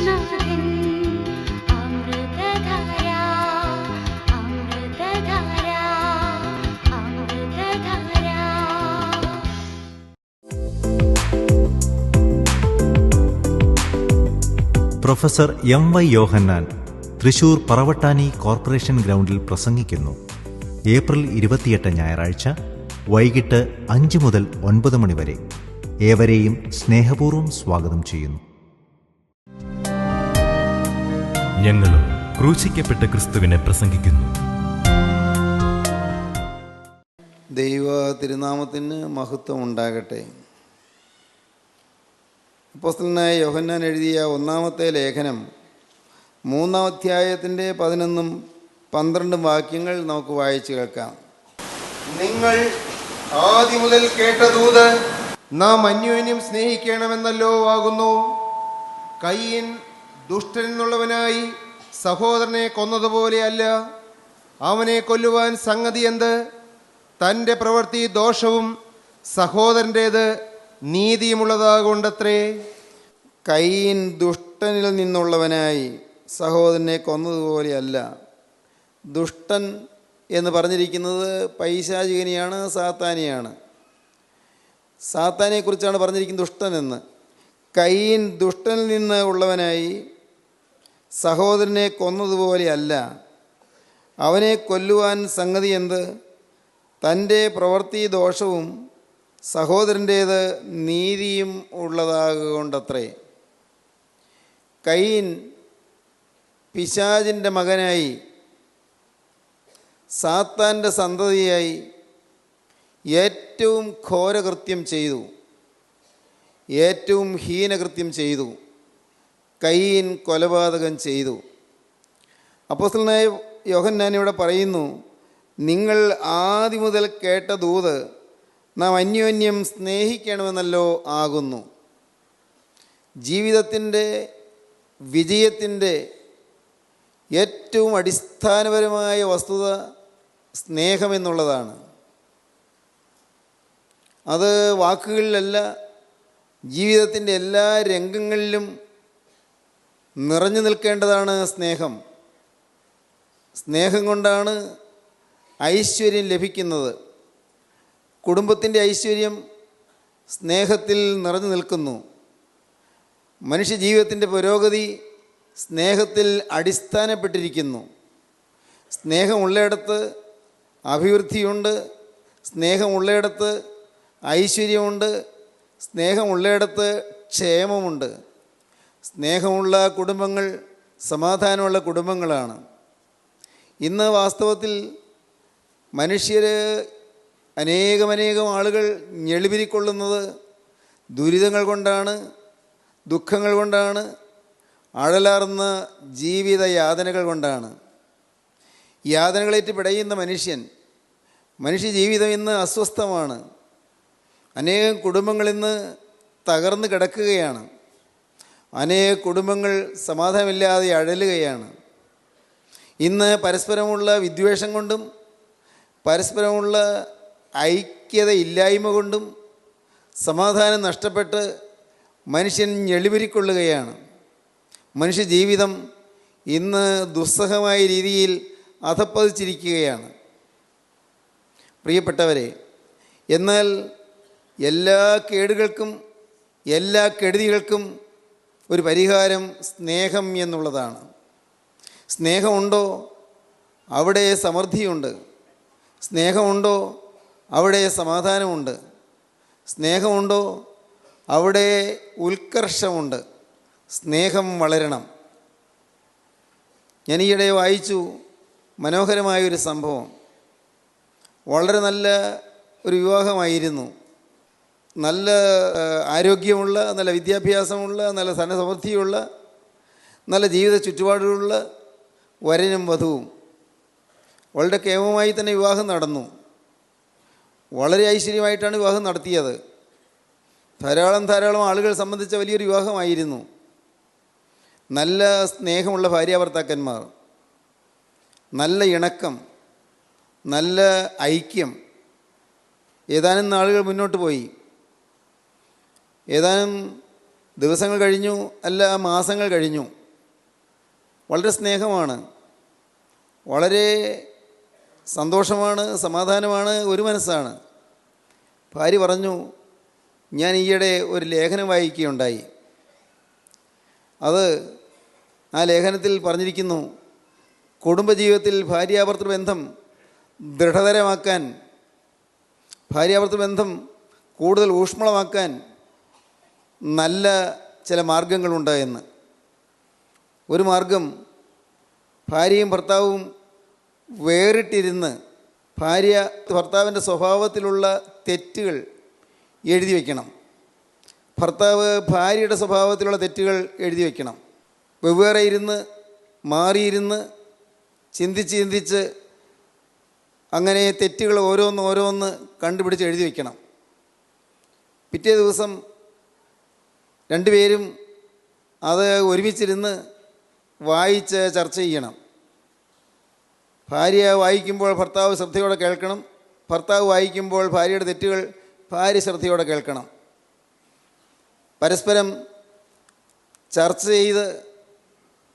യേശുനാഥൻ അമൃതധാര അമൃതധാര അമൃതധാര. Professor M Y യോഹന്നാൻ Thrissur Paravattani corporation ഗ്രൗണ്ടിൽ പ്രസംഗിക്കുന്നു. ഏപ്രിൽ 28 ഞായറാഴ്ച വൈകിട്ട് 5 മുതൽ 9 മണി വരെ. ഏവരെയും സ്നേഹപൂർവ്വം സ്വാഗതം ചെയ്യുന്നു. ഞങ്ങളും ക്രൂശിക്കപ്പെട്ട ക്രിസ്തുവിനെ പ്രസംഗിക്കുന്നു. ദൈവ തിരുനാമത്തിന് മഹത്വം ഉണ്ടാകട്ടെ. അപ്പോസ്തലനായ യോഹന്നാൻ എഴുതിയ ഒന്നാമത്തെ ലേഖനം 3-ാം അധ്യായത്തിൻ്റെ 11ഉം 12ഉം വാക്യങ്ങൾ നമുക്ക് വായിച്ചു കേൾക്കാം. നിങ്ങൾ ആദ്യം മുതൽ കേട്ട ദൂത് നാം അന്യോന്യം സ്നേഹിക്കണമെന്നല്ലോ ആകുന്നു. കയ്യൻ ദുഷ്ടൻ എന്നുള്ളവനായി സഹോദരനെ കൊന്നതുപോലെ അല്ല. അവനെ കൊല്ലുവാൻ സംഗതി എന്ത്? തൻ്റെ പ്രവൃത്തി ദോഷവും സഹോദരൻ്റേത് നീതിയുമുള്ളതാകൊണ്ടത്രേ. കയ്യൻ ദുഷ്ടനിൽ നിന്നുള്ളവനായി സഹോദരനെ കൊന്നതുപോലെയല്ല. ദുഷ്ടൻ എന്ന് പറഞ്ഞിരിക്കുന്നത് പൈശാചികനെയാണ്, സാത്താനെയാണ്. സാത്താനെക്കുറിച്ചാണ് പറഞ്ഞിരിക്കുന്നത് ദുഷ്ടൻ എന്ന്. കയ്യൻ ദുഷ്ടനിൽ നിന്ന് ഉള്ളവനായി സഹോദരനെ കൊന്നതുപോലെയല്ല. അവനെ കൊല്ലുവാൻ സംഗതി എന്ത്? തൻ്റെ പ്രവൃത്തി ദോഷവും സഹോദരൻ്റേത് നീതിയും ഉള്ളതാകൊണ്ടത്രേ. കയ്യൻ പിശാചിൻ്റെ മകനായി, സാത്താൻ്റെ സന്തതിയായി ഏറ്റവും ഘോരകൃത്യം ചെയ്തു, ഏറ്റവും ഹീനകൃത്യം ചെയ്തു. കയ്യൻ കൊലപാതകം ചെയ്തു. അപ്പോസ്തലനായ യോഹന്നാൻ ഇവിടെ പറയുന്നു, നിങ്ങൾ ആദ്യം മുതൽ കേട്ട ദൂത് നാം അന്യോന്യം സ്നേഹിക്കണമെന്നല്ലോ ആകുന്നു. ജീവിതത്തിൻ്റെ വിജയത്തിൻ്റെ ഏറ്റവും അടിസ്ഥാനപരമായ വസ്തുത സ്നേഹമെന്നുള്ളതാണ്. അത് വാക്കുകളിലല്ല, ജീവിതത്തിൻ്റെ എല്ലാ രംഗങ്ങളിലും നിറഞ്ഞു നിൽക്കേണ്ടതാണ് സ്നേഹം. സ്നേഹം കൊണ്ടാണ് ഐശ്വര്യം ലഭിക്കുന്നത്. കുടുംബത്തിൻ്റെ ഐശ്വര്യം സ്നേഹത്തിൽ നിറഞ്ഞു നിൽക്കുന്നു. മനുഷ്യജീവിതത്തിൻ്റെ പുരോഗതി സ്നേഹത്തിൽ അടിസ്ഥാനപ്പെട്ടിരിക്കുന്നു. സ്നേഹമുള്ളയിടത്ത് അഭിവൃദ്ധിയുണ്ട്, സ്നേഹമുള്ളയിടത്ത് ഐശ്വര്യമുണ്ട്, സ്നേഹമുള്ളയിടത്ത് ക്ഷേമമുണ്ട്. സ്നേഹമുള്ള കുടുംബങ്ങൾ സമാധാനമുള്ള കുടുംബങ്ങളാണ്. ഇന്ന് വാസ്തവത്തിൽ മനുഷ്യർ അനേകം ആളുകൾ ഞെളിപിരിക്കൊള്ളുന്നത് ദുരിതങ്ങൾ കൊണ്ടാണ്, ദുഃഖങ്ങൾ കൊണ്ടാണ്, അഴലാർന്ന ജീവിത യാതനകൾ കൊണ്ടാണ്. യാതനകളേറ്റ് പിടയുന്ന മനുഷ്യ ജീവിതം ഇന്ന് അസ്വസ്ഥമാണ്. അനേകം കുടുംബങ്ങൾ ഇന്ന് തകർന്ന് കിടക്കുകയാണ്. അനേക കുടുംബങ്ങൾ സമാധാനമില്ലാതെ അഴലുകയാണ്. ഇന്ന് പരസ്പരമുള്ള വിദ്വേഷം കൊണ്ടും പരസ്പരമുള്ള ഐക്യതയില്ലായ്മ കൊണ്ടും സമാധാനം നഷ്ടപ്പെട്ട് മനുഷ്യൻ ഞെളിപിരിക്കൊള്ളുകയാണ്. മനുഷ്യജീവിതം ഇന്ന് ദുസ്സഹമായ രീതിയിൽ അധപ്പതിച്ചിരിക്കുകയാണ്. പ്രിയപ്പെട്ടവരെ, എന്നാൽ എല്ലാ കേടുകൾക്കും എല്ലാ കെടുതികൾക്കും ഒരു പരിഹാരം സ്നേഹം എന്നുള്ളതാണ്. സ്നേഹമുണ്ടോ അവിടെ സമൃദ്ധിയുണ്ട്. സ്നേഹമുണ്ടോ അവിടെ സമാധാനമുണ്ട്. സ്നേഹമുണ്ടോ അവിടെ ഉത്കർഷമുണ്ട്. സ്നേഹം വളരണം. ഞാൻ ഈയിടെ വായിച്ചു മനോഹരമായൊരു സംഭവം. വളരെ നല്ല ഒരു വിവാഹമായിരുന്നു. നല്ല ആരോഗ്യമുള്ള, നല്ല വിദ്യാഭ്യാസമുള്ള, നല്ല ധനസമൃദ്ധിയുള്ള, നല്ല ജീവിത ചുറ്റുപാടുകളുള്ള വരനും വധുവും. വളരെ കേമമായി തന്നെ വിവാഹം നടന്നു. വളരെ ഐശ്വര്യമായിട്ടാണ് വിവാഹം നടത്തിയത്. ധാരാളം ആളുകൾ സംബന്ധിച്ച വലിയൊരു വിവാഹമായിരുന്നു. നല്ല സ്നേഹമുള്ള ഭാര്യാഭർത്താക്കന്മാർ, നല്ല ഇണക്കം, നല്ല ഐക്യം. ഏതാനും നാളുകൾ മുന്നോട്ട് പോയി. ഏതാനും ദിവസങ്ങൾ കഴിഞ്ഞു, അല്ല മാസങ്ങൾ കഴിഞ്ഞു. വളരെ സ്നേഹമാണ്, വളരെ സന്തോഷമാണ്, സമാധാനമാണ്, ഒരു മനസ്സാണ്. ഭാര്യ പറഞ്ഞു, ഞാൻ ഈയിടെ ഒരു ലേഖനം വായിക്കുകയുണ്ടായി. ആ ലേഖനത്തിൽ പറഞ്ഞിരിക്കുന്നു, കുടുംബജീവിതത്തിൽ ഭാര്യാഭർത്തൃ ബന്ധം ദൃഢതരമാക്കാൻ, ഭാര്യാഭർത്തൃ ബന്ധം കൂടുതൽ ഊഷ്മളമാക്കാൻ നല്ല ചില മാർഗങ്ങളുണ്ട് എന്ന്. ഒരു മാർഗം, ഭാര്യയും ഭർത്താവും വേറിട്ടിരുന്ന് ഭാര്യ ഭർത്താവിൻ്റെ സ്വഭാവത്തിലുള്ള തെറ്റുകൾ എഴുതി വയ്ക്കണം, ഭർത്താവ് ഭാര്യയുടെ സ്വഭാവത്തിലുള്ള തെറ്റുകൾ എഴുതി വയ്ക്കണം. വെവ്വേറെ ഇരുന്ന് മാറിയിരുന്ന് ചിന്തിച്ച് അങ്ങനെ തെറ്റുകൾ ഓരോന്ന് കണ്ടുപിടിച്ച് എഴുതി വയ്ക്കണം. പിറ്റേ ദിവസം രണ്ടുപേരും അത് ഒരുമിച്ചിരുന്ന് വായിച്ച് ചർച്ച ചെയ്യണം. ഭാര്യ വായിക്കുമ്പോൾ ഭർത്താവ് ശ്രദ്ധയോടെ കേൾക്കണം, ഭർത്താവ് വായിക്കുമ്പോൾ ഭാര്യയുടെ തെറ്റുകൾ ഭാര്യ ശ്രദ്ധയോടെ കേൾക്കണം. പരസ്പരം ചർച്ച ചെയ്ത്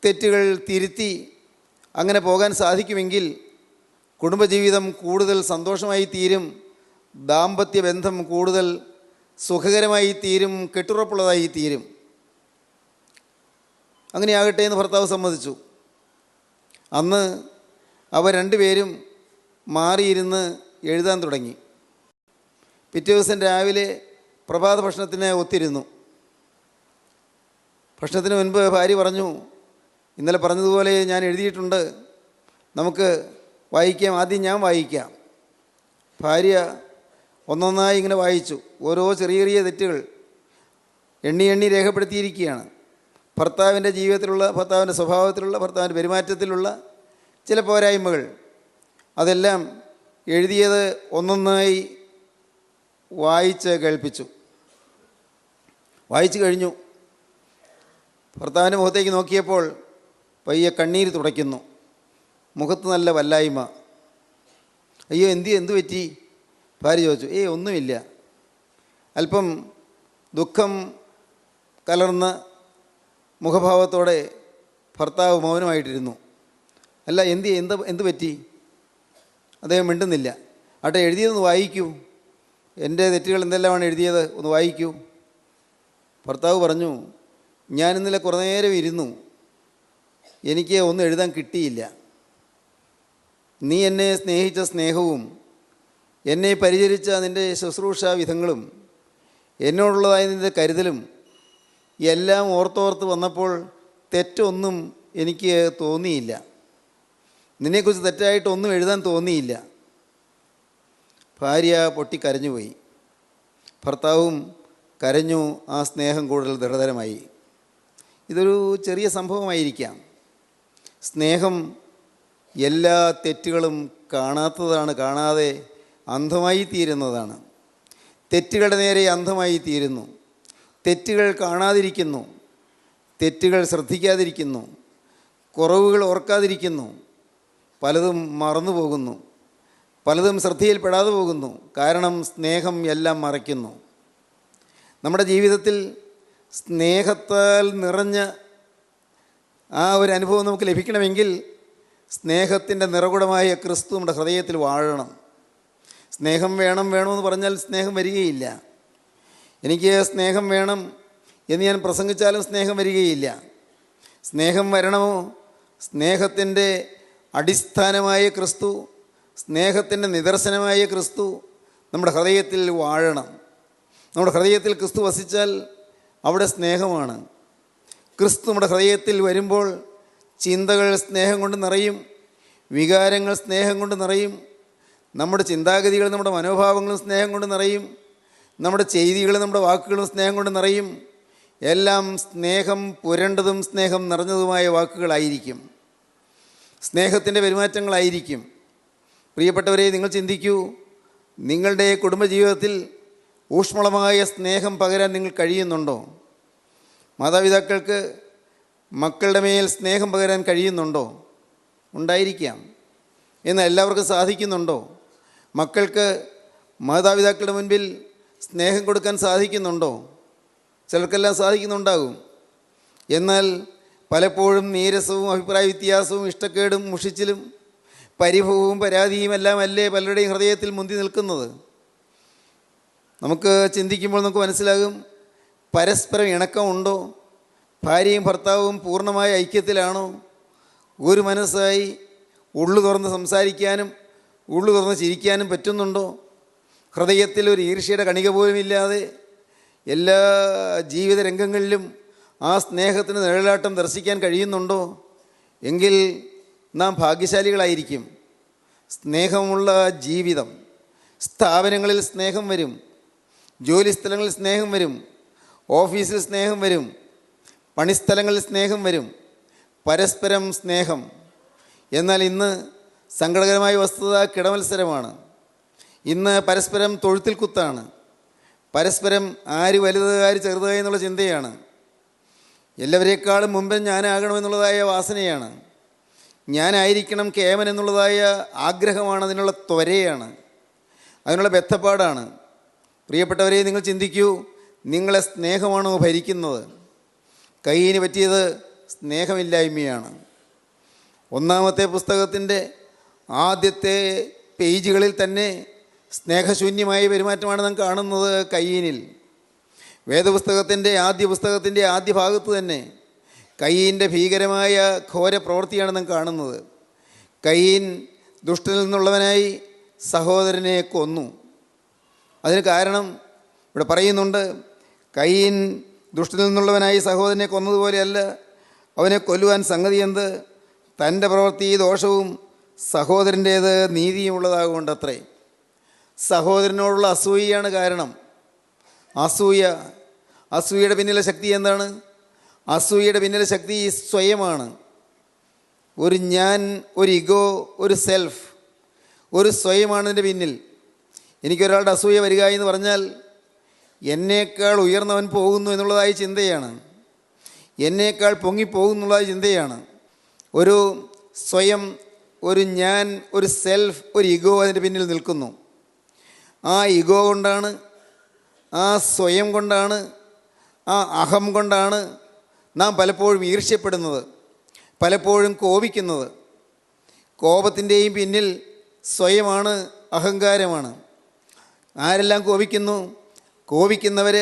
തെറ്റുകൾ തിരുത്തി അങ്ങനെ പോകാൻ സാധിക്കുമെങ്കിൽ കുടുംബജീവിതം കൂടുതൽ സന്തോഷമായി തീരും, ദാമ്പത്യ ബന്ധം കൂടുതൽ സുഖകരമായി തീരും, കെട്ടുറപ്പുള്ളതായി തീരും. അങ്ങനെയാകട്ടെ എന്ന് ഭർത്താവ് സമ്മതിച്ചു. അന്ന് അവർ രണ്ടുപേരും മാറിയിരുന്ന് എഴുതാൻ തുടങ്ങി. പിറ്റേ ദിവസം രാവിലെ പ്രഭാത ഭക്ഷണത്തിന് ഒത്തിരുന്നു. ഭക്ഷണത്തിന് മുൻപ് ഭാര്യ പറഞ്ഞു, ഇന്നലെ പറഞ്ഞതുപോലെ ഞാൻ എഴുതിയിട്ടുണ്ട്, നമുക്ക് വായിക്കാം, ആദ്യം ഞാൻ വായിക്കാം. ഭാര്യ ഒന്നൊന്നായി ഇങ്ങനെ വായിച്ചു. ഓരോ ചെറിയ തെറ്റുകൾ എണ്ണി രേഖപ്പെടുത്തിയിരിക്കുകയാണ്. ഭർത്താവിൻ്റെ ജീവിതത്തിലുള്ള, ഭർത്താവിൻ്റെ സ്വഭാവത്തിലുള്ള, ഭർത്താവിൻ്റെ പെരുമാറ്റത്തിലുള്ള ചില പോരായ്മകൾ, അതെല്ലാം എഴുതിയത് ഒന്നൊന്നായി വായിച്ച് കേൾപ്പിച്ചു. വായിച്ചു കഴിഞ്ഞു. ഭർത്താവിൻ്റെ മുഖത്തേക്ക് നോക്കിയപ്പോൾ പയ്യെ കണ്ണീര് തുടയ്ക്കുന്നു, മുഖത്ത് നല്ല വല്ലായ്മ. അയ്യോ എന്തു പറ്റി? ഭാര്യ ചോദിച്ചു. ഒന്നുമില്ല. അല്പം ദുഃഖം കലർന്ന മുഖഭാവത്തോടെ ഭർത്താവ് മൗനമായിട്ടിരുന്നു. അല്ല എന്ത് പറ്റി? അദ്ദേഹം മിണ്ടുന്നില്ല. ആട്ടെ, എഴുതിയതൊന്ന് വായിക്കൂ, എൻ്റെ തെറ്റുകൾ എന്തെല്ലാമാണ് എഴുതിയത്, ഒന്ന് വായിക്കൂ. ഭർത്താവ് പറഞ്ഞു, ഞാൻ ഇന്നലെ കുറേ നേരം ഇരുന്നു, എനിക്ക് ഒന്നും എഴുതാൻ കിട്ടിയില്ല. നീ എന്നെ സ്നേഹിച്ച സ്നേഹവും എന്നെ പരിചരിച്ച നിൻ്റെ ശുശ്രൂഷ വിധങ്ങളും എന്നോടുള്ളതായ നിൻ്റെ കരുതലും എല്ലാം ഓർത്തോർത്ത് വന്നപ്പോൾ തെറ്റൊന്നും എനിക്ക് തോന്നിയില്ല. നിന്നെക്കുറിച്ച് തെറ്റായിട്ടൊന്നും എഴുതാൻ തോന്നിയില്ല. ഭാര്യ പൊട്ടിക്കരഞ്ഞുപോയി. ഭർത്താവും കരഞ്ഞു. ആ സ്നേഹം കൂടുതൽ ദൃഢതരമായി. ഇതൊരു ചെറിയ സംഭവമായിരിക്കാം. സ്നേഹം എല്ലാ തെറ്റുകളും കാണാതെ അന്ധമായി തീരുന്നതാണ്. തെറ്റുകളുടെ നേരെ അന്ധമായി തീരുന്നു. തെറ്റുകൾ കാണാതിരിക്കുന്നു, തെറ്റുകൾ ശ്രദ്ധിക്കാതിരിക്കുന്നു, കുറവുകൾ ഓർക്കാതിരിക്കുന്നു, പലതും മറന്നു പോകുന്നു, പലതും ശ്രദ്ധയിൽപ്പെടാതെ പോകുന്നു. കാരണം സ്നേഹം എല്ലാം മറയ്ക്കുന്നു. നമ്മുടെ ജീവിതത്തിൽ സ്നേഹത്താൽ നിറഞ്ഞ ആ ഒരു അനുഭവം നമുക്ക് ലഭിക്കണമെങ്കിൽ സ്നേഹത്തിൻ്റെ നിറകുടമായ ക്രിസ്തു നമ്മുടെ ഹൃദയത്തിൽ വാഴണം. സ്നേഹം വേണമെന്ന് പറഞ്ഞാൽ സ്നേഹം വരികയില്ല. എനിക്ക് സ്നേഹം വേണം എന്ന് ഞാൻ പ്രസംഗിച്ചാലും സ്നേഹം വരികയില്ല. സ്നേഹം വരണമോ? സ്നേഹത്തിൻ്റെ അടിസ്ഥാനമായ ക്രിസ്തു, സ്നേഹത്തിൻ്റെ നിദർശനമായ ക്രിസ്തു നമ്മുടെ ഹൃദയത്തിൽ വാഴണം. നമ്മുടെ ഹൃദയത്തിൽ ക്രിസ്തു വസിച്ചാൽ അവിടെ സ്നേഹമാണ്. ക്രിസ്തു നമ്മുടെ ഹൃദയത്തിൽ വരുമ്പോൾ ചിന്തകൾ സ്നേഹം കൊണ്ട് നിറയും, വികാരങ്ങൾ സ്നേഹം കൊണ്ട് നിറയും, നമ്മുടെ ചിന്താഗതികൾ, നമ്മുടെ മനോഭാവങ്ങളും സ്നേഹം കൊണ്ട് നിറയും, നമ്മുടെ ചെയ്തികളും നമ്മുടെ വാക്കുകളും സ്നേഹം കൊണ്ട് നിറയും. എല്ലാം സ്നേഹം പുരണ്ടതും സ്നേഹം നിറഞ്ഞതുമായ വാക്കുകളായിരിക്കും, സ്നേഹത്തിൻ്റെ പെരുമാറ്റങ്ങളായിരിക്കും. പ്രിയപ്പെട്ടവരെ, നിങ്ങൾ ചിന്തിക്കൂ, നിങ്ങളുടെ കുടുംബജീവിതത്തിൽ ഊഷ്മളമായ സ്നേഹം പകരാൻ നിങ്ങൾ കഴിയുന്നുണ്ടോ? മാതാപിതാക്കൾക്ക് മക്കളുടെ മേൽ സ്നേഹം പകരാൻ കഴിയുന്നുണ്ടോ? ഉണ്ടായിരിക്കാം. എന്നാൽ എല്ലാവർക്കും സാധിക്കുന്നുണ്ടോ? മക്കൾക്ക് മാതാപിതാക്കളുടെ മുൻപിൽ സ്നേഹം കൊടുക്കാൻ സാധിക്കുന്നുണ്ടോ? ചിലർക്കെല്ലാം സാധിക്കുന്നുണ്ടാകും. എന്നാൽ പലപ്പോഴും നീരസവും അഭിപ്രായ വ്യത്യാസവും ഇഷ്ടക്കേടും മുഷിച്ചിലും പരിഭവവും പരാതിയും എല്ലാം അല്ലേ പലരുടെയും ഹൃദയത്തിൽ മുന്തി നിൽക്കുന്നത്. നമുക്ക് ചിന്തിക്കുമ്പോൾ നമുക്ക് മനസ്സിലാകും, പരസ്പരം ഇണക്കമുണ്ടോ? ഭാര്യയും ഭർത്താവും പൂർണ്ണമായ ഐക്യത്തിലാണോ? ഒരു മനസ്സായി ഉള്ളു തുറന്ന് സംസാരിക്കാനും ഉള്ളു തുറന്ന് ചിരിക്കാനും പറ്റുന്നുണ്ടോ? ഹൃദയത്തിൽ ഒരു ഈർഷ്യയുടെ കണിക പോലുമില്ലാതെ എല്ലാ ജീവിത രംഗങ്ങളിലും ആ സ്നേഹത്തിന് നിഴലാട്ടം ദർശിക്കാൻ കഴിയുന്നുണ്ടോ? എങ്കിൽ നാം ഭാഗ്യശാലികളായിരിക്കും. സ്നേഹമുള്ള ജീവിതം. സ്ഥാപനങ്ങളിൽ സ്നേഹം വരും, ജോലിസ്ഥലങ്ങളിൽ സ്നേഹം വരും, ഓഫീസിൽ സ്നേഹം വരും, പണിസ്ഥലങ്ങളിൽ സ്നേഹം വരും, പരസ്പരം സ്നേഹം. എന്നാൽ ഇന്ന് സങ്കടകരമായ വസ്തുത കിടമത്സരമാണ്. ഇന്ന് പരസ്പരം തൊഴുത്തിൽ കുത്താണ്. പരസ്പരം ആര് വലുത് ആര് ചെറുത് എന്നുള്ള ചിന്തയാണ്. എല്ലാവരേക്കാളും മുമ്പ് ഞാനാകണമെന്നുള്ളതായ വാസനയാണ്. ഞാനായിരിക്കണം കേമൻ എന്നുള്ളതായ ആഗ്രഹമാണ്. അതിനുള്ള ത്വരയാണ്, അതിനുള്ള ബദ്ധപ്പാടാണ്. പ്രിയപ്പെട്ടവരെ, നിങ്ങൾ ചിന്തിക്കൂ, നിങ്ങളെ സ്നേഹമാണോ ഭരിക്കുന്നത്? കയ്യിന് പറ്റിയത് സ്നേഹമില്ലായ്മയാണ്. ഒന്നാമത്തെ പുസ്തകത്തിൻ്റെ ആദ്യത്തെ പേജുകളിൽ തന്നെ സ്നേഹശൂന്യമായ പെരുമാറ്റമാണ് നാം കാണുന്നത് കയ്യീനിൽ. വേദപുസ്തകത്തിൻ്റെ ആദ്യ ഭാഗത്ത് തന്നെ കയ്യീൻ്റെ ഭീകരമായ ഘോര പ്രവൃത്തിയാണ് നാം കാണുന്നത്. കയ്യീൻ ദുഷ്ടനിൽ നിന്നുള്ളവനായി സഹോദരനെ കൊന്നു. അതിന് കാരണം ഇവിടെ പറയുന്നുണ്ട്, കയ്യീൻ ദുഷ്ടനിൽ നിന്നുള്ളവനായി സഹോദരനെ കൊന്നതുപോലെയല്ല അവനെ കൊല്ലുവാൻ സംഗതി എന്ത്? തൻ്റെ പ്രവൃത്തി ദോഷവും സഹോദരൻ്റേത് നീതിയുമുള്ളതാകൊണ്ട് അത്രേ. സഹോദരനോടുള്ള അസൂയയാണ് കാരണം. അസൂയയുടെ പിന്നിലെ ശക്തി എന്താണ്? അസൂയയുടെ പിന്നിലെ ശക്തി സ്വയമാണ്. ഒരു ഞാൻ, ഒരു ഇഗോ, ഒരു സെൽഫ്, ഒരു സ്വയമാണ് ഇതിൻ്റെ പിന്നിൽ. എനിക്കൊരാളുടെ അസൂയ വരിക എന്ന് പറഞ്ഞാൽ എന്നേക്കാൾ ഉയർന്നവൻ പോകുന്നു എന്നുള്ളതായ ചിന്തയാണ്. എന്നേക്കാൾ പൊങ്ങിപ്പോകുന്നുള്ളതായ ചിന്തയാണ്. ഒരു സ്വയം, ഒരു ഞാൻ, ഒരു സെൽഫ്, ഒരു ഇഗോ അതിൻ്റെ പിന്നിൽ നിൽക്കുന്നു. ആ ഇഗോ കൊണ്ടാണ്, ആ സ്വയം കൊണ്ടാണ്, ആ അഹം കൊണ്ടാണ് നാം പലപ്പോഴും ഈർഷ്യപ്പെടുന്നത്, പലപ്പോഴും കോപിക്കുന്നത്. കോപത്തിൻ്റെയും പിന്നിൽ സ്വയമാണ്, അഹങ്കാരമാണ്. ആരെല്ലാം കോപിക്കുന്നു? കോപിക്കുന്നവർ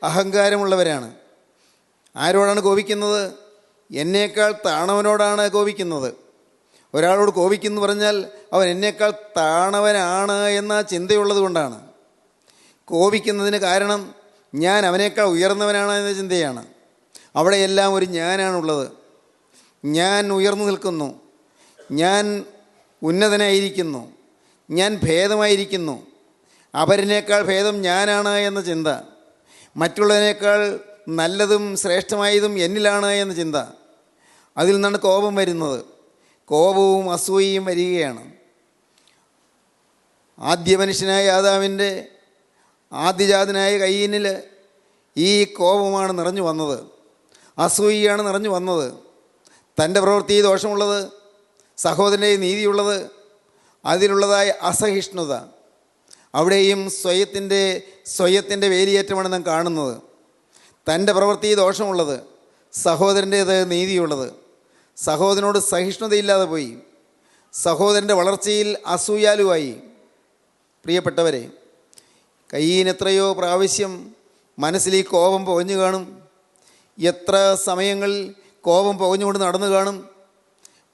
അഹങ്കാരമുള്ളവരാണ്. ആരോടാണ് കോപിക്കുന്നത്? എന്നേക്കാൾ താണവനോടാണ് കോപിക്കുന്നത്. ഒരാളോട് കോപിക്കുന്നു പറഞ്ഞാൽ അവൻ എന്നേക്കാൾ താണവനാണ് എന്ന ചിന്തയുള്ളത് കൊണ്ടാണ് കോപിക്കുന്നതിന് കാരണം. ഞാൻ അവനേക്കാൾ ഉയർന്നവനാണ് എന്ന ചിന്തയാണ്. അവിടെയെല്ലാം ഒരു ഞാനാണുള്ളത്. ഞാൻ ഉയർന്നു നിൽക്കുന്നു, ഞാൻ ഉന്നതനായിരിക്കുന്നു, ഞാൻ ഭേദമായിരിക്കുന്നു, അവരിനേക്കാൾ ഭേദം ഞാനാണ് എന്ന ചിന്ത, മറ്റുള്ളതിനേക്കാൾ നല്ലതും ശ്രേഷ്ഠമായതും എന്നിലാണ് എന്ന ചിന്ത. അതിൽ നിന്നാണ് കോപം വരുന്നത്. കോപവും അസൂയയും വരികയാണ്. ആദ്യ മനുഷ്യനായ ആദാമിൻ്റെ ആദ്യജാതനായ കയ്യീനിൽ ഈ കോപമാണ് നിറഞ്ഞു വന്നത്, അസൂയയാണ് നിറഞ്ഞു വന്നത്. തൻ്റെ പ്രവൃത്തി ദോഷമുള്ളത്, സഹോദരൻ്റെ നീതിയുള്ളത്, അതിലുള്ളതായ അസഹിഷ്ണുത. അവിടെയും സ്വയത്തിൻ്റെ വേലിയേറ്റമാണ് നാം കാണുന്നത്. തൻ്റെ പ്രവൃത്തി ദോഷമുള്ളത്, സഹോദരൻ്റേത് നീതിയുള്ളത്. സഹോദരനോട് സഹിഷ്ണുതയില്ലാതെ പോയി, സഹോദരൻ്റെ വളർച്ചയിൽ അസൂയാലുവായി. പ്രിയപ്പെട്ടവരെ, കയ്യീൻ എത്രയോ പ്രാവശ്യം മനസ്സിൽ ഈ കോപം പുകഞ്ഞു കാണും. എത്ര സമയങ്ങളിൽ കോപം പുകഞ്ഞുകൊണ്ട് നടന്നു കാണും.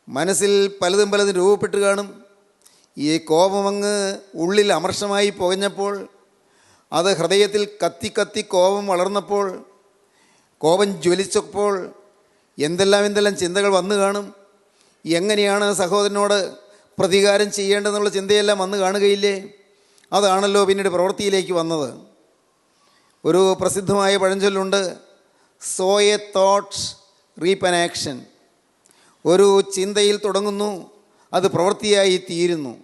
മനസ്സിൽ പലതും രൂപപ്പെട്ട് കാണും. ഈ കോപം അങ്ങ് ഉള്ളിൽ അമർഷമായി പുകഞ്ഞപ്പോൾ, അത് ഹൃദയത്തിൽ കത്തി കോപം വളർന്നപ്പോൾ, കോപം ജ്വലിച്ചപ്പോൾ എന്തെല്ലാം ചിന്തകൾ വന്നു കാണും. എങ്ങനെയാണ് സഹോദരനോട് പ്രതികാരം ചെയ്യേണ്ടതെന്നുള്ള ചിന്തയെല്ലാം വന്നു കാണുകയില്ലേ? അതാണല്ലോ പിന്നീട് പ്രവൃത്തിയിലേക്ക് വന്നത്. ഒരു പ്രസിദ്ധമായ പഴഞ്ചൊല്ലുണ്ട്, sow a thoughts reap an action. ഒരു ചിന്തയിൽ തുടങ്ങുന്നു, അത് പ്രവൃത്തിയായി തീരുന്നു.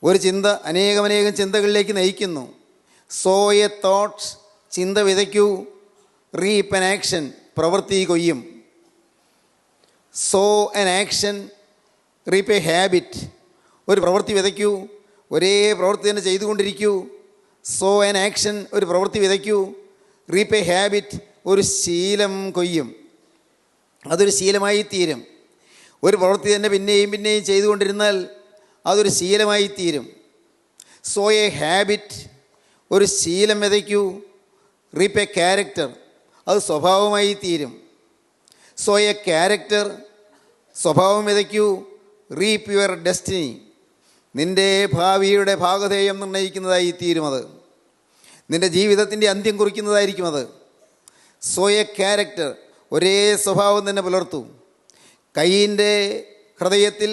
ഒരു ചിന്ത അനേകം ചിന്തകളിലേക്ക് നയിക്കുന്നു. സോ എ തോട്ട്സ്, ചിന്ത വിതയ്ക്കൂ, റീപ്പ് ആൻ ആക്ഷൻ, പ്രവൃത്തി കൊയ്യും. Sow an action, reap a habit, ഒരു പ്രവൃത്തി വിതയ്ക്കൂ, ഒരേ പ്രവൃത്തി തന്നെ ചെയ്തുകൊണ്ടിരിക്കൂ. സോ ആൻ ആക്ഷൻ, ഒരു പ്രവൃത്തി വിതയ്ക്കൂ, റീപ്പ് എ ഹാബിറ്റ്, ഒരു ശീലം കൊയ്യും. അതൊരു ശീലമായി തീരും. ഒരു പ്രവൃത്തി തന്നെ പിന്നെയും പിന്നെയും ചെയ്തുകൊണ്ടിരുന്നാൽ അതൊരു ശീലമായി തീരും. സോ എ ഹാബിറ്റ്, ഒരു ശീലം വിതയ്ക്കൂ. റീപ്പ് എ ക്യാരക്ടർ, അത് സ്വഭാവമായി തീരും. സോ എ ക്യാരക്ടർ, സ്വഭാവം വിതയ്ക്കൂ. റീപ്പ് യുവർ ഡെസ്റ്റിനി, നിൻ്റെ ഭാവിയുടെ ഭാഗധേയം നിർണ്ണയിക്കുന്നതായി തീരും. അത് നിൻ്റെ ജീവിതത്തിൻ്റെ അന്ത്യം കുറിക്കുന്നതായിരിക്കും അത്. സോ എ ക്യാരക്ടർ, ഒരേ സ്വഭാവം തന്നെ പുലർത്തൂ. കയ്യിൻ്റെ ഹൃദയത്തിൽ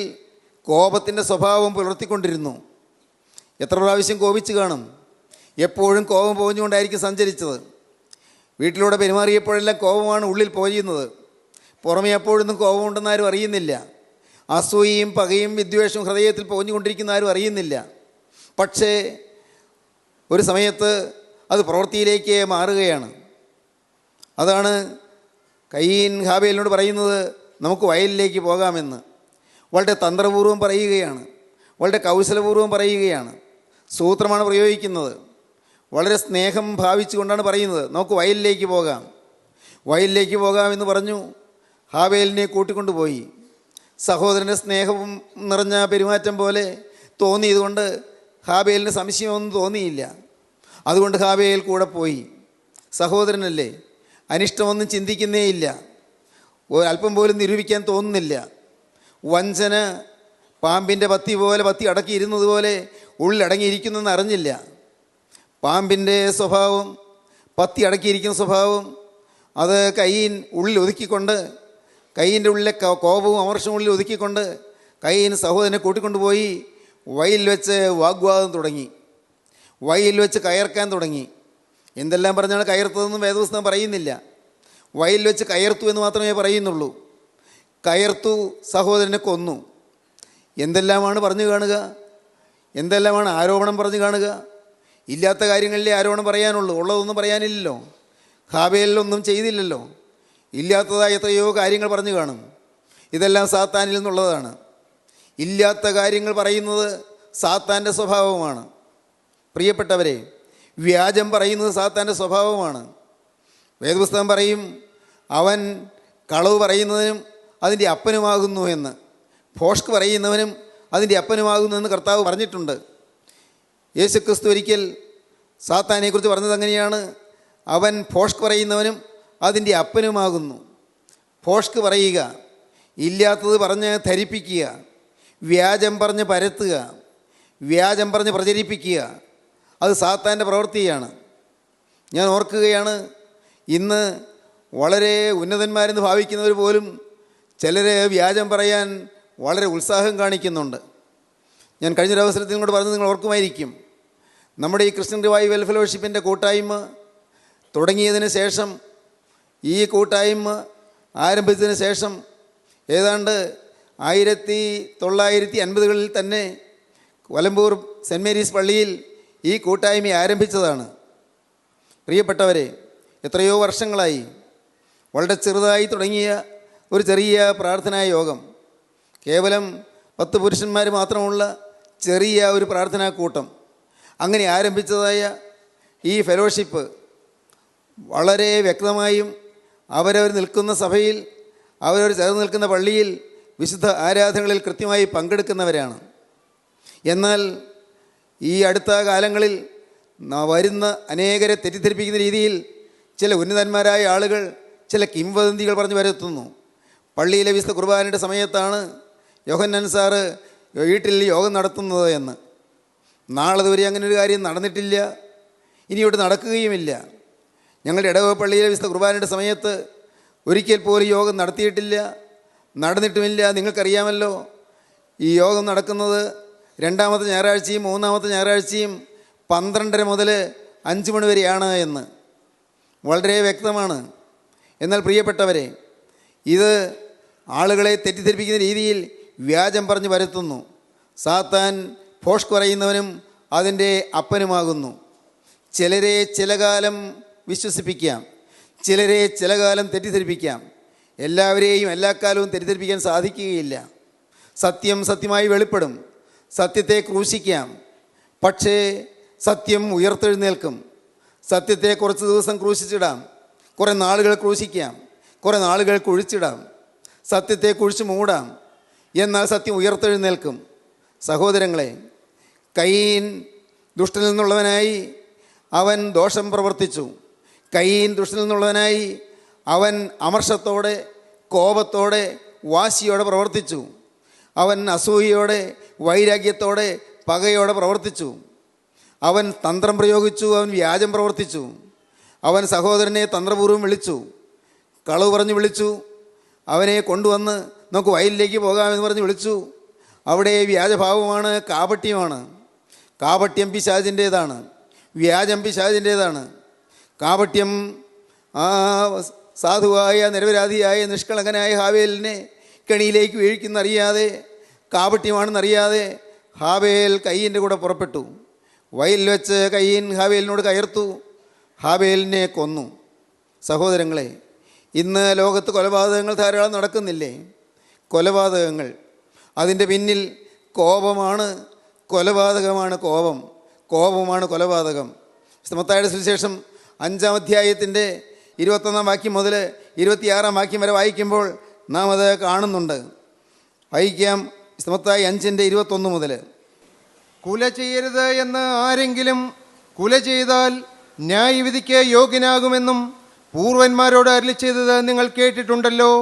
കോപത്തിൻ്റെ സ്വഭാവം പുലർത്തിക്കൊണ്ടിരുന്നു. എത്ര പ്രാവശ്യം കോപിച്ച് കാണും. എപ്പോഴും കോപം പോഞ്ഞുകൊണ്ടായിരിക്കും സഞ്ചരിച്ചത്. വീട്ടിലൂടെ പെരുമാറിയപ്പോഴെല്ലാം കോപമാണ് ഉള്ളിൽ പോയുന്നത്. പുറമേ എപ്പോഴൊന്നും കോപമുണ്ടെന്ന് ആരും അറിയുന്നില്ല. അസൂയയും പകയും വിദ്വേഷവും ഹൃദയത്തിൽ പോഞ്ഞുകൊണ്ടിരിക്കുന്ന ആരും അറിയുന്നില്ല. പക്ഷേ ഒരു സമയത്ത് അത് പ്രവൃത്തിയിലേക്ക് മാറുകയാണ്. അതാണ് കയീൻ ഹാബേലിനോട് പറയുന്നത്, നമുക്ക് വയലിലേക്ക് പോകാമെന്ന്. വളരെ തന്ത്രപൂർവ്വം പറയുകയാണ്, വളരെ കൗശലപൂർവ്വം പറയുകയാണ്, സൂത്രമാണ് പ്രയോഗിക്കുന്നത്. വളരെ സ്നേഹം ഭാവിച്ചുകൊണ്ടാണ് പറയുന്നത്, നമുക്ക് വയലിലേക്ക് പോകാം. വയലിലേക്ക് പോകാമെന്ന് പറഞ്ഞു ഹാബേലിനെ കൂട്ടിക്കൊണ്ടുപോയി. സഹോദരൻ്റെ സ്നേഹവും നിറഞ്ഞ പെരുമാറ്റം പോലെ തോന്നിയതുകൊണ്ട് ഹാബേലിന് സംശയമൊന്നും തോന്നിയില്ല. അതുകൊണ്ട് ഹാബേൽ കൂടെ പോയി. സഹോദരനല്ലേ, അനിഷ്ടമൊന്നും ചിന്തിക്കുന്നേയില്ല, അല്പം പോലും നിരൂപിക്കാൻ തോന്നുന്നില്ല. വഞ്ചന പാമ്പിൻ്റെ പത്തി പോലെ പത്തി അടക്കിയിരുന്നത് പോലെ ഉള്ളിലടങ്ങിയിരിക്കുന്നെന്ന് അറിഞ്ഞില്ല. പാമ്പിൻ്റെ സ്വഭാവം, പത്തി അടക്കിയിരിക്കുന്ന സ്വഭാവം, അത് കയ്യീൻ ഉള്ളിൽ ഒതുക്കിക്കൊണ്ട്, കയ്യിൻ്റെ ഉള്ളിലെ കോപവും അമർഷവും ഉള്ളിൽ ഒതുക്കിക്കൊണ്ട് കയ്യീൻ സഹോദരനെ കൂട്ടിക്കൊണ്ടുപോയി വയലിൽ വെച്ച് വാഗ്വാദം തുടങ്ങി. വയലിൽ വെച്ച് കയർക്കാൻ തുടങ്ങി. എന്തെല്ലാം പറഞ്ഞാണ് കയർത്തതെന്നും വേദപുസ്തകം പറയുന്നില്ല. വയലിൽ വെച്ച് കയർത്തു എന്ന് മാത്രമേ പറയുന്നുള്ളൂ. കയർത്തു, സഹോദരനെ കൊന്നു. എന്തെല്ലാമാണ് പറഞ്ഞു കാണുക, എന്തെല്ലാമാണ് ആരോപണം പറഞ്ഞു കാണുക. ഇല്ലാത്ത കാര്യങ്ങളിലേ ആരോപണം പറയാനുള്ളൂ, ഉള്ളതൊന്നും പറയാനില്ലല്ലോ. ഹാബേലിലൊന്നും ചെയ്തില്ലല്ലോ. ഇല്ലാത്തതായ എത്രയോ കാര്യങ്ങൾ പറഞ്ഞു കാണും. ഇതെല്ലാം സാത്താനിൽ നിന്നുള്ളതാണ്. ഇല്ലാത്ത കാര്യങ്ങൾ പറയുന്നത് സാത്താൻ്റെ സ്വഭാവമാണ്. പ്രിയപ്പെട്ടവരെ, വ്യാജം പറയുന്നത് സാത്താൻ്റെ സ്വഭാവമാണ്. വേദപുസ്തകം പറയും, അവൻ കളവ് പറയുന്നതിനും അതിൻ്റെ അപ്പനുമാകുന്നു എന്ന്. ഭോഷ്ക് പറയുന്നവനും അതിൻ്റെ അപ്പനുമാകുന്നു എന്ന് കർത്താവ് പറഞ്ഞിട്ടുണ്ട്. യേശുക്രിസ്തു ഒരിക്കൽ സാത്താനെക്കുറിച്ച് പറഞ്ഞത് അങ്ങനെയാണ്, അവൻ ഭോഷ്ക് പറയുന്നവനും അതിൻ്റെ അപ്പനുമാകുന്നു. ഭോഷ്ക് പറയുക, ഇല്ലാത്തത് പറഞ്ഞ് ധരിപ്പിക്കുക, വ്യാജം പറഞ്ഞ് പരത്തുക, വ്യാജം പറഞ്ഞ് പ്രചരിപ്പിക്കുക, അത് സാത്താൻ്റെ പ്രവൃത്തിയാണ്. ഞാൻ ഓർക്കുകയാണ്, ഇന്ന് വളരെ ഉന്നതന്മാരെന്ന് ഭാവിക്കുന്നവർ പോലും ചിലർ വ്യാജം പറയാൻ വളരെ ഉത്സാഹം കാണിക്കുന്നുണ്ട്. ഞാൻ കഴിഞ്ഞൊരവസരത്തിൽ ഇങ്ങോട്ട് പറഞ്ഞത് നിങ്ങൾ ഓർക്കുമായിരിക്കും. നമ്മുടെ ഈ ക്രിസ്ത്യൻ റിവൈവൽ ഫെലോഷിപ്പിൻ്റെ കൂട്ടായ്മ തുടങ്ങിയതിന് ശേഷം, ഈ കൂട്ടായ്മ ആരംഭിച്ചതിന് ശേഷം ഏതാണ്ട് 1950-കളിൽ തന്നെ വലമ്പൂർ സെൻറ്റ് മേരീസ് പള്ളിയിൽ ഈ കൂട്ടായ്മ ആരംഭിച്ചതാണ്. പ്രിയപ്പെട്ടവരെ, എത്രയോ വർഷങ്ങളായി വളരെ ചെറുതായി തുടങ്ങിയ ഒരു ചെറിയ പ്രാർത്ഥനാ യോഗം, കേവലം 10 പുരുഷന്മാർ മാത്രമുള്ള ചെറിയ ഒരു പ്രാർത്ഥനാ കൂട്ടം, അങ്ങനെ ആരംഭിച്ചതായ ഈ ഫെലോഷിപ്പ് വളരെ വ്യക്തമായും അവരവർ നിൽക്കുന്ന സഭയിൽ, അവരവർ ചേർന്ന് നിൽക്കുന്ന പള്ളിയിൽ വിശുദ്ധ ആരാധനകളിൽ കൃത്യമായി പങ്കെടുക്കുന്നവരാണ്. എന്നാൽ ഈ അടുത്ത കാലങ്ങളിൽ വരുന്ന അനേകരെ തെറ്റിദ്ധരിപ്പിക്കുന്ന രീതിയിൽ ചില ഉന്നതന്മാരായ ആളുകൾ ചില കിംവദന്തികൾ പറഞ്ഞു വരുത്തുന്നു. പള്ളിയിലെ വിശുദ്ധ കുർബാനയുടെ സമയത്താണ് യോഹന്നാൻ സാറ് വീട്ടിൽ യോഗം നടത്തുന്നത് എന്ന്. നാളെ വരെ അങ്ങനെ ഒരു കാര്യം നടന്നിട്ടില്ല, ഇനിയോട്ട് നടക്കുകയുമില്ല. ഞങ്ങളുടെ ഇടവക പള്ളിയിലെ വിശുദ്ധ കുർബാനയുടെ സമയത്ത് ഒരിക്കൽ പോലും യോഗം നടത്തിയിട്ടില്ല, നടന്നിട്ടുമില്ല. നിങ്ങൾക്കറിയാമല്ലോ, ഈ യോഗം നടക്കുന്നത് 2ാമത്തെ ഞായറാഴ്ചയും 3ാമത്തെ ഞായറാഴ്ചയും 12:30 മുതൽ 5 മണി വരെയാണ് എന്ന് വളരെ വ്യക്തമാണ്. എന്നാൽ പ്രിയപ്പെട്ടവരെ, ഇത് ആളുകളെ തെറ്റിദ്ധരിപ്പിക്കുന്ന രീതിയിൽ വ്യാജം പറഞ്ഞു വരുത്തുന്നു. സാത്താൻ ഭോഷ്ക് പറയുന്നവനും അതിൻ്റെ അപ്പനുമാകുന്നു. ചിലരെ ചില കാലം വിശ്വസിപ്പിക്കാം, ചിലരെ ചില കാലം തെറ്റിദ്ധരിപ്പിക്കാം. എല്ലാവരെയും എല്ലാ കാലവും തെറ്റിദ്ധരിപ്പിക്കാൻ സാധിക്കുകയില്ല. സത്യം സത്യമായി വെളിപ്പെടും. സത്യത്തെ ക്രൂശിക്കാം, പക്ഷേ സത്യം ഉയർത്തെഴുന്നേൽക്കും. സത്യത്തെ കുറച്ച് ദിവസം ക്രൂശിച്ചിടാം, കുറേ നാളുകൾ ക്രൂശിക്കാം, കുറേ നാളുകൾ കുഴിച്ചിടാം, സത്യത്തെ കുഴിച്ച് മൂടാം, എന്നാൽ സത്യം ഉയർത്തെഴുന്നേൽക്കും. സഹോദരങ്ങളെ, കയീൻ ദുഷ്ടനിൽ നിന്നുള്ളവനായി അവൻ ദോഷം പ്രവർത്തിച്ചു. കയീൻ ദുഷ്ടനിൽ നിന്നുള്ളവനായി അവൻ അമർഷത്തോടെ, കോപത്തോടെ, വാശിയോടെ പ്രവർത്തിച്ചു. അവൻ അസൂയയോടെ, വൈരാഗ്യത്തോടെ, പകയോടെ പ്രവർത്തിച്ചു. അവൻ തന്ത്രം പ്രയോഗിച്ചു, അവൻ വ്യാജം പ്രവർത്തിച്ചു. അവൻ സഹോദരനെ തന്ത്രപൂർവ്വം വിളിച്ചു, കളവ് പറഞ്ഞ് വിളിച്ചു. അവനെ കൊണ്ടുവന്ന് നമുക്ക് വയലിലേക്ക് പോകാമെന്ന് പറഞ്ഞ് വിളിച്ചു. അവിടെ വ്യാജഭാവമാണ്, കാപട്യമാണ്. കാപട്യം പിശാചിൻ്റേതാണ്, വ്യാജം പിശാചിൻ്റേതാണ്. കാപട്യം സാധുവായ, നിരപരാധിയായ, നിഷ്കളങ്കനായ ഹാവേലിനെ കെണിയിലേക്ക് വീഴിക്കുന്നറിയാതെ, കാപട്യമാണെന്നറിയാതെ ഹാവേൽ കയീൻ്റെ കൂടെ പുറപ്പെട്ടു. വയലിൽ വെച്ച് കയീൻ ഹാവേലിനോട് കയർത്തു, ഹാവേലിനെ കൊന്നു. സഹോദരങ്ങളെ, ഇന്ന് ലോകത്ത് കൊലപാതകങ്ങൾ ധാരാളം നടക്കുന്നില്ലേ? കൊലപാതകങ്ങൾ, അതിൻ്റെ പിന്നിൽ കോപമാണ്, കൊലപാതകമാണ്. കോപമാണ് കൊലപാതകം. മത്തായിയുടെ സുവിശേഷം 5-ാം അധ്യായത്തിൻ്റെ 21-ാം വാക്യം മുതൽ 26-ാം വാക്യം വരെ വായിക്കുമ്പോൾ നാം അത് കാണുന്നുണ്ട്. വായിക്കാം. മത്തായി 5:21 മുതൽ. കുല ചെയ്യരുത് എന്ന് ആരെങ്കിലും കുല ചെയ്താൽ ന്യായവിധിക്ക് യോഗ്യനാകുമെന്നും പൂർവന്മാരോട് അരുളിച്ചെയ്തത് നിങ്ങൾ കേട്ടിട്ടുണ്ടല്ലോ.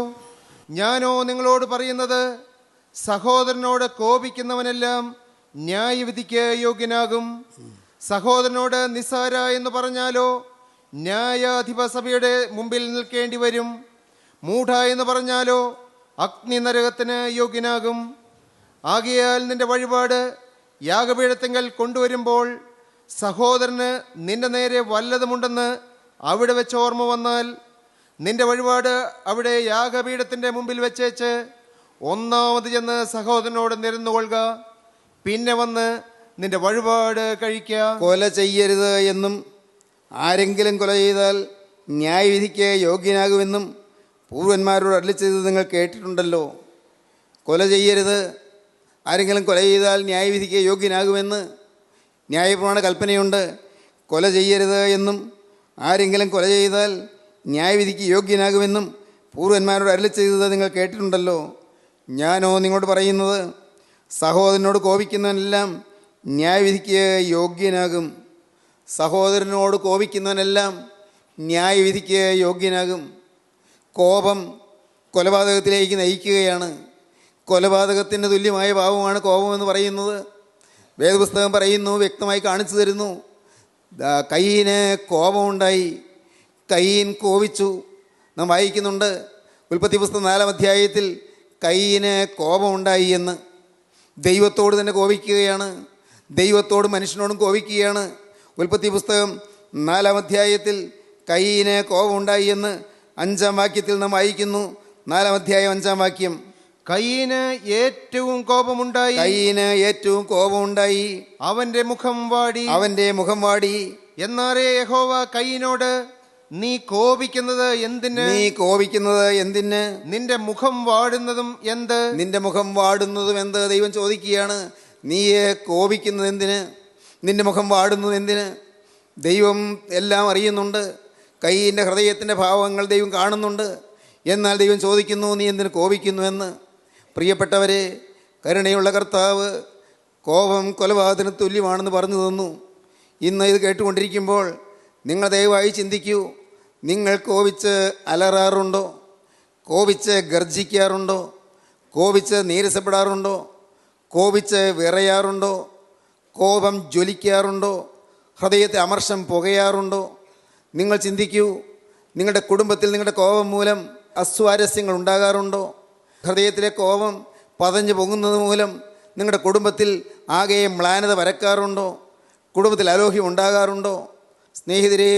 ഞാനോ നിങ്ങളോട് പറയുന്നത്, സഹോദരനോട് കോപിക്കുന്നവനെല്ലാം ന്യായവിധിക്ക് യോഗ്യനാകും. സഹോദരനോട് നിസ്സാര എന്ന് പറഞ്ഞാലോ ന്യായാധിപ സഭയുടെ മുമ്പിൽ നിൽക്കേണ്ടി വരും. മൂഢ എന്ന് പറഞ്ഞാലോ അഗ്നി നരകത്തിന് യോഗ്യനാകും. ആകയാൽ നിന്റെ വഴിപാട് യാഗപീഠത്തിങ്കൽ കൊണ്ടുവരുമ്പോൾ സഹോദരന് നിന്റെ നേരെ വല്ലതുമുണ്ടെന്ന് അവിടെ വെച്ച് ഓർമ്മ വന്നാൽ നിന്റെ വഴിപാട് അവിടെ യാഗപീഠത്തിൻ്റെ മുമ്പിൽ വെച്ചേച്ച് ഒന്നാമത് ചെന്ന് സഹോദരനോട് നിരന്നുകൊള്ളുക. പിന്നെ വന്ന് നിന്റെ വഴിപാട് കഴിക്കുക. കൊല ചെയ്യരുത് എന്നും ആരെങ്കിലും കൊല ചെയ്താൽ ന്യായവിധിക്ക് യോഗ്യനാകുമെന്നും പൂർവന്മാരോട് അരുളിച്ചെയ്തത് നിങ്ങൾ കേട്ടിട്ടുണ്ടല്ലോ. കൊല ചെയ്യരുത്, ആരെങ്കിലും കൊല ചെയ്താൽ ന്യായവിധിക്ക് യോഗ്യനാകുമെന്ന് ന്യായപ്രമാണ കൽപ്പനയുണ്ട്. കൊല ചെയ്യരുത് എന്നും ആരെങ്കിലും കൊല ചെയ്താൽ ന്യായവിധിക്ക് യോഗ്യനാകുമെന്നും പൂർവന്മാരോട് അരുളിച്ചെയ്തത് നിങ്ങൾ കേട്ടിട്ടുണ്ടല്ലോ. ഞാനോ നിങ്ങളോട് പറയുന്നത്, സഹോദരനോട് കോപിക്കുന്നവനെല്ലാം ന്യായവിധിക്ക് യോഗ്യനാകും. സഹോദരനോട് കോപിക്കുന്നവനെല്ലാം ന്യായവിധിക്ക് യോഗ്യനാകും. കോപം കൊലപാതകത്തിലേക്ക് നയിക്കുകയാണ്. കൊലപാതകത്തിന് തുല്യമായ പാപമാണ് കോപമെന്ന് പറയുന്നത്. വേദപുസ്തകം പറയുന്നു, വ്യക്തമായി കാണിച്ചു തരുന്നു. കയീന് കോപമുണ്ടായി, കയീൻ കോപിച്ചു. നാം വായിക്കുന്നുണ്ട് ഉൽപ്പത്തി പുസ്തകം 4-ാം അധ്യായത്തിൽ കയീന് കോപമുണ്ടായി എന്ന്. ദൈവത്തോട് തന്നെ കോപിക്കുകയാണ്, ദൈവത്തോടും മനുഷ്യനോടും കോപിക്കുകയാണ്. ഉൽപ്പത്തി പുസ്തകം 4-ാം അധ്യായത്തിൽ കയീന് കോപമുണ്ടായി എന്ന് 5-ാം വാക്യത്തിൽ നാം വായിക്കുന്നു. 4-ാം അധ്യായം 5-ാം വാക്യം. കയീന് ഏറ്റവും കോപമുണ്ടായി, അവന്റെ മുഖം വാടി. എന്നാറേ യഹോവ കയീനോട്, നീ കോപിക്കുന്നത് എന്തിന്? നിന്റെ മുഖം വാടുന്നതും എന്ത്? ദൈവം ചോദിക്കുകയാണ്. നീ കോപിക്കുന്നത് എന്തിന്? നിന്റെ മുഖം വാടുന്നത് എന്തിന്? ദൈവം എല്ലാം അറിയുന്നുണ്ട്. കയീൻ്റെ ഹൃദയത്തിൻ്റെ ഭാവങ്ങൾ ദൈവം കാണുന്നുണ്ട്. എന്നാൽ ദൈവം ചോദിക്കുന്നു, നീ എന്തിന് കോപിക്കുന്നുവെന്ന്. പ്രിയപ്പെട്ടവരെ, കരുണയുള്ള കർത്താവ് കോപം കൊലപാതകത്തിന് തുല്യമാണെന്ന് പറഞ്ഞു തന്നു. ഇന്ന് ഇത് കേട്ടുകൊണ്ടിരിക്കുമ്പോൾ നിങ്ങൾ ദയവായി ചിന്തിക്കൂ. നിങ്ങൾ കോപിച്ച് അലറാറുണ്ടോ? കോപിച്ച് ഗർജിക്കാറുണ്ടോ? കോപിച്ച് നീരസപ്പെടാറുണ്ടോ? കോപിച്ച് വിറയാറുണ്ടോ? കോപം ജ്വലിക്കാറുണ്ടോ? ഹൃദയത്തെ അമർഷം പുകയാറുണ്ടോ? നിങ്ങൾ ചിന്തിക്കൂ. നിങ്ങളുടെ കുടുംബത്തിൽ നിങ്ങളുടെ കോപം മൂലം അസ്വാരസ്യങ്ങൾ ഉണ്ടാകാറുണ്ടോ? ഹൃദയത്തിലെ കോപം പതഞ്ഞു പൊങ്ങുന്നത് മൂലം നിങ്ങളുടെ കുടുംബത്തിൽ ആകെ മ്ലാനത പരക്കാറുണ്ടോ? കുടുംബത്തിൽ അലോഹ്യം ഉണ്ടാകാറുണ്ടോ? സ്നേഹിതരെ,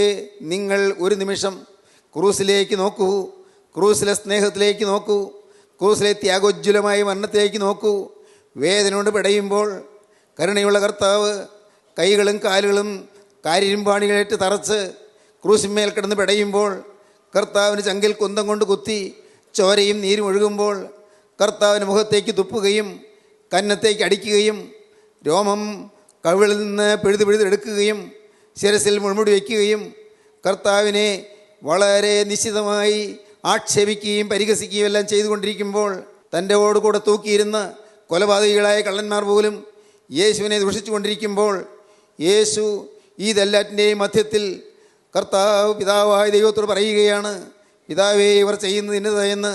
നിങ്ങൾ ഒരു നിമിഷം ക്രൂസിലേക്ക് നോക്കൂ. ക്രൂസിലെ സ്നേഹത്തിലേക്ക് നോക്കൂ. ക്രൂസിലെ ത്യാഗോജ്വലമായ മരണത്തിലേക്ക് നോക്കൂ. വേദന കൊണ്ട് പിടയുമ്പോൾ കരുണയുള്ള കർത്താവ് കൈകളും കാലുകളും കാരിരുമ്പാണികളേറ്റ് തറച്ച് ക്രൂസിന്മേൽ കിടന്ന് പിടയുമ്പോൾ, കർത്താവിന് ചങ്കിൽ കുന്തം കൊണ്ട് കുത്തി ചോരയും നീരും ഒഴുകുമ്പോൾ കർത്താവിന് മുഖത്തേക്ക് തുപ്പുകയും കന്നത്തേക്ക് അടിക്കുകയും രോമം കവിളിൽ നിന്ന് പിഴുതെടുക്കുകയും ശിരസിൽ മുൾമുടി വയ്ക്കുകയും കർത്താവിനെ വളരെ നിശ്ചിതമായി ആക്ഷേപിക്കുകയും പരിഹസിക്കുകയും എല്ലാം ചെയ്തുകൊണ്ടിരിക്കുമ്പോൾ തൻ്റെ കൂടെ തൂക്കിയിരുന്ന കൊലപാതകികളായ കള്ളന്മാർ പോലും യേശുവിനെ ദൂഷിച്ചു കൊണ്ടിരിക്കുമ്പോൾ യേശു ഇതെല്ലാറ്റിൻ്റെയും മധ്യത്തിൽ കർത്താവ് പിതാവായ ദൈവത്തോട് പറയുകയാണ്, പിതാവേ, ഇവർ ചെയ്യുന്നത് ഇന്നതെന്ന്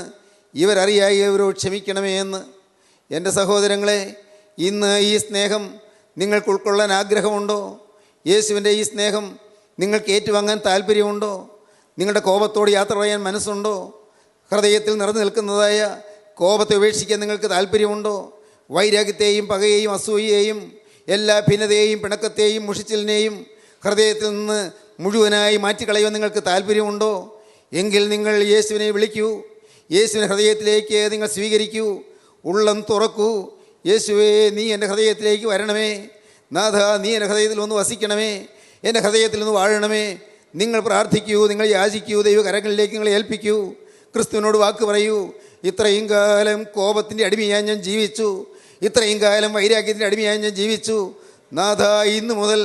ഇവരറിയായി ഇവരോട് ക്ഷമിക്കണമേ എന്ന്. എൻ്റെ സഹോദരങ്ങളെ, ഇന്ന് ഈ സ്നേഹം നിങ്ങൾക്ക് ഉൾക്കൊള്ളാൻ ആഗ്രഹമുണ്ടോ? യേശുവിൻ്റെ ഈ സ്നേഹം നിങ്ങൾക്ക് ഏറ്റുവാങ്ങാൻ താല്പര്യമുണ്ടോ? നിങ്ങളുടെ കോപത്തോട് യാത്ര പറയാൻ മനസ്സുണ്ടോ? ഹൃദയത്തിൽ നിറഞ്ഞു നിൽക്കുന്നതായ കോപത്തെ ഉപേക്ഷിക്കാൻ നിങ്ങൾക്ക് താല്പര്യമുണ്ടോ? വൈരാഗ്യത്തെയും പകയെയും അസൂയയെയും എല്ലാ ഭിന്നതയെയും പിണക്കത്തെയും മുഷിച്ചിലിനെയും ഹൃദയത്തിൽ നിന്ന് മുഴുവനായി മാറ്റിക്കളയുവാൻ നിങ്ങൾക്ക് താല്പര്യമുണ്ടോ? എങ്കിൽ നിങ്ങൾ യേശുവിനെ വിളിക്കൂ, യേശുവിനെ ഹൃദയത്തിലേക്ക് നിങ്ങൾ സ്വീകരിക്കൂ, ഉള്ളം തുറക്കൂ. യേശുവേ, നീ എൻ്റെ ഹൃദയത്തിലേക്ക് വരണമേ. നാഥ, നീ എൻ്റെ ഹൃദയത്തിൽ ഒന്ന് വസിക്കണമേ, എൻ്റെ ഹൃദയത്തിൽ ഒന്ന് വാഴണമേ. നിങ്ങൾ പ്രാർത്ഥിക്കൂ, നിങ്ങൾ യാചിക്കൂ, ദൈവകരങ്ങളിലേക്ക് നിങ്ങൾ ഏൽപ്പിക്കൂ, ക്രിസ്തുവിനോട് വാക്ക് പറയൂ. ഇത്രയും കാലം കോപത്തിൻ്റെ അടിമയായി ഞാൻ ജീവിച്ചു, ഇത്രയും കാലം വൈരാഗ്യത്തിൻ്റെ അടിമയായി ഞാൻ ജീവിച്ചു. നാഥ, ഇന്ന് മുതൽ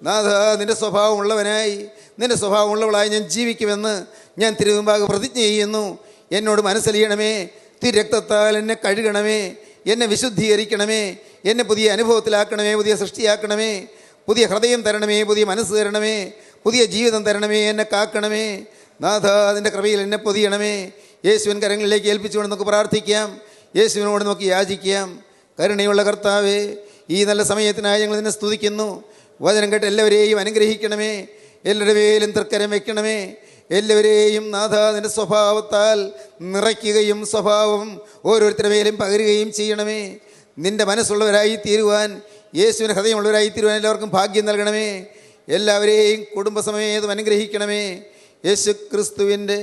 നാഥ, നിൻ്റെ സ്വഭാവമുള്ളവനായി, നിൻ്റെ സ്വഭാവമുള്ളവളായി ഞാൻ ജീവിക്കുമെന്ന് ഞാൻ തിരുമുമ്പാകെ പ്രതിജ്ഞ ചെയ്യുന്നു. എന്നോട് മനസ്സലിയണമേ, തിരക്തത്താൽ എന്നെ കഴുകണമേ, എന്നെ വിശുദ്ധീകരിക്കണമേ, എന്നെ പുതിയ അനുഭവത്തിലാക്കണമേ, പുതിയ സൃഷ്ടിയാക്കണമേ, പുതിയ ഹൃദയം തരണമേ, പുതിയ മനസ്സ് തരണമേ, പുതിയ ജീവിതം തരണമേ, എന്നെ കാക്കണമേ. നാഥ, നിൻ്റെ കൃപയിൽ എന്നെ പൊതിയണമേ. യേശുവിൻ കരങ്ങളിലേക്ക് ഏൽപ്പിച്ചുകൊണ്ട് നമുക്ക് പ്രാർത്ഥിക്കാം, യേശുവിനോട് നമുക്ക് യാചിക്കാം. കരുണയുള്ള കർത്താവേ, ഈ നല്ല സമയത്തിനായി ഞങ്ങൾ നിന്നെ സ്തുതിക്കുന്നു. വചനം കേട്ട് എല്ലാവരെയും അനുഗ്രഹിക്കണമേ, എല്ലാവരുടെ മേലും തൃക്കരം വയ്ക്കണമേ. എല്ലാവരെയും നാഥ നിൻ്റെ സ്വഭാവത്താൽ നിറയ്ക്കുകയും സ്വഭാവം ഓരോരുത്തരുടെ മേലും പകരുകയും ചെയ്യണമേ. നിൻ്റെ മനസ്സുള്ളവരായി തീരുവാൻ, യേശുവിന് ഹൃദയമുള്ളവരായി തീരുവാൻ എല്ലാവർക്കും ഭാഗ്യം നൽകണമേ. എല്ലാവരെയും കുടുംബസമേതം അനുഗ്രഹിക്കണമേ. യേശു ക്രിസ്തുവിൻ്റെ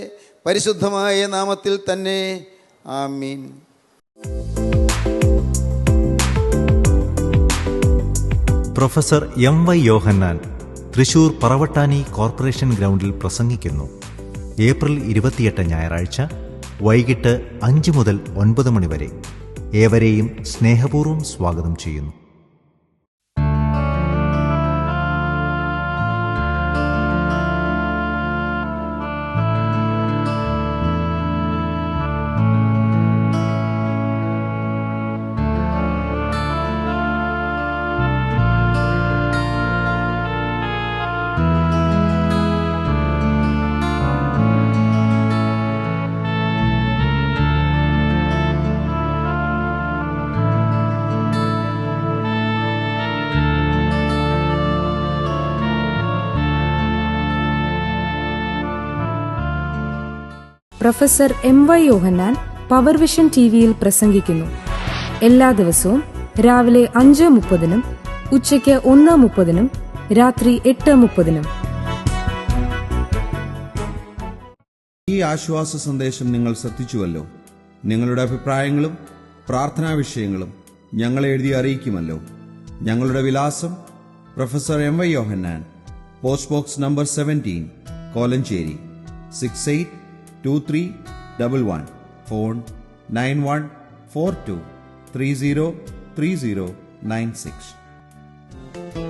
പരിശുദ്ധമായ നാമത്തിൽ തന്നെ, ആമീൻ. Professor M Y. യോഹന്നാൻ തൃശൂർ പറവട്ടാനി കോർപ്പറേഷൻ ഗ്രൗണ്ടിൽ പ്രസംഗിക്കുന്നു. ഏപ്രിൽ 28 ഞായറാഴ്ച വൈകിട്ട് 5 മുതൽ 9 മണി വരെ. ഏവരെയും സ്നേഹപൂർവ്വം സ്വാഗതം ചെയ്യുന്നു. Professor M Y. യോഹന്നാൻ പവർ വിഷൻ ടിവിയിൽ പ്രസംഗിക്കുന്നു. എല്ലാ ദിവസവും രാവിലെ 5:30, ഉച്ചയ്ക്ക് 1:30, രാത്രി 8:30. ഈ ആശ്വാസ സന്ദേശം നിങ്ങൾ ശ്രദ്ധിച്ചുവല്ലോ. നിങ്ങളുടെ അഭിപ്രായങ്ങളും പ്രാർത്ഥനാ വിഷയങ്ങളും ഞങ്ങളെ എഴുതി അറിയിക്കുമല്ലോ. ഞങ്ങളുടെ വിലാസം: professor M Y. Yohannan, post box number 17, Kolenchery 682311. Phone 9142303096.